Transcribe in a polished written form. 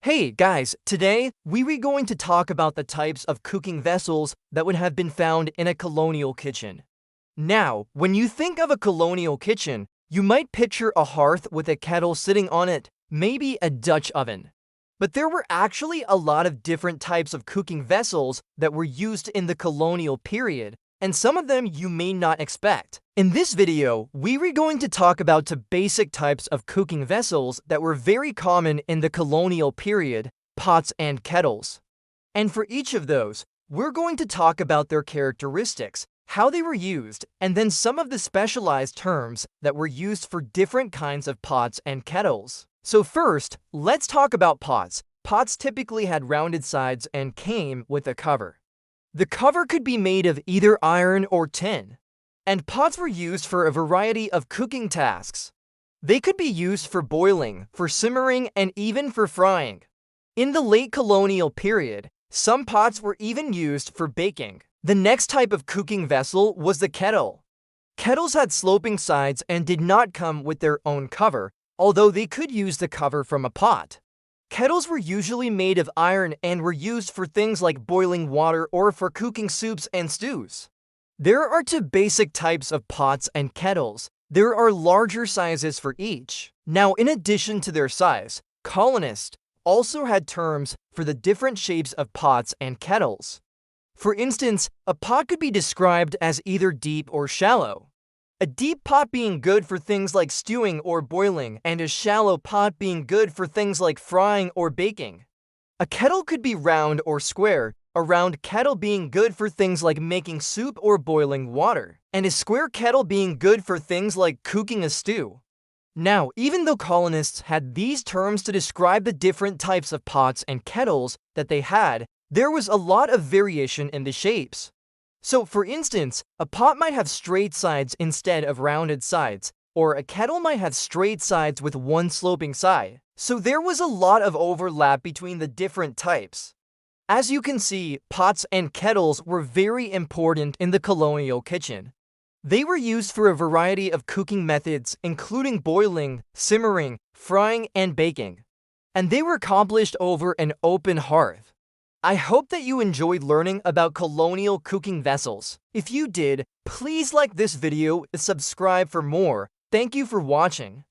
Hey guys, today we're going to talk about the types of cooking vessels that would have been found in a colonial kitchen. Now, when you think of a colonial kitchen, you might picture a hearth with a kettle sitting on it, maybe a Dutch oven. But there were actually a lot of different types of cooking vessels that were used in the colonial period, and some of them you may not expect. In this video, we were going to talk about the basic types of cooking vessels that were very common in the colonial period, pots and kettles. And for each of those, we're going to talk about their characteristics, how they were used, and then some of the specialized terms that were used for different kinds of pots and kettles. So first, let's talk about pots. Pots typically had rounded sides and came with a cover. The cover could be made of either iron or tin, and pots were used for a variety of cooking tasks. They could be used for boiling, for simmering, and even for frying. In the late colonial period, some pots were even used for baking. The next type of cooking vessel was the kettle. Kettles had sloping sides and did not come with their own cover, although they could use the cover from a pot. Kettles were usually made of iron and were used for things like boiling water or for cooking soups and stews. There are two basic types of pots and kettles. There are larger sizes for each. Now, in addition to their size, colonists also had terms for the different shapes of pots and kettles. For instance, a pot could be described as either deep or shallow. A deep pot being good for things like stewing or boiling, and a shallow pot being good for things like frying or baking. A kettle could be round or square, a round kettle being good for things like making soup or boiling water, and a square kettle being good for things like cooking a stew. Now, even though colonists had these terms to describe the different types of pots and kettles that they had, there was a lot of variation in the shapes. So, for instance, a pot might have straight sides instead of rounded sides, or a kettle might have straight sides with one sloping side. So there was a lot of overlap between the different types. As you can see, pots and kettles were very important in the colonial kitchen. They were used for a variety of cooking methods, including boiling, simmering, frying, and baking. And they were accomplished over an open hearth. I hope that you enjoyed learning about colonial cooking vessels. If you did, please like this video and subscribe for more. Thank you for watching.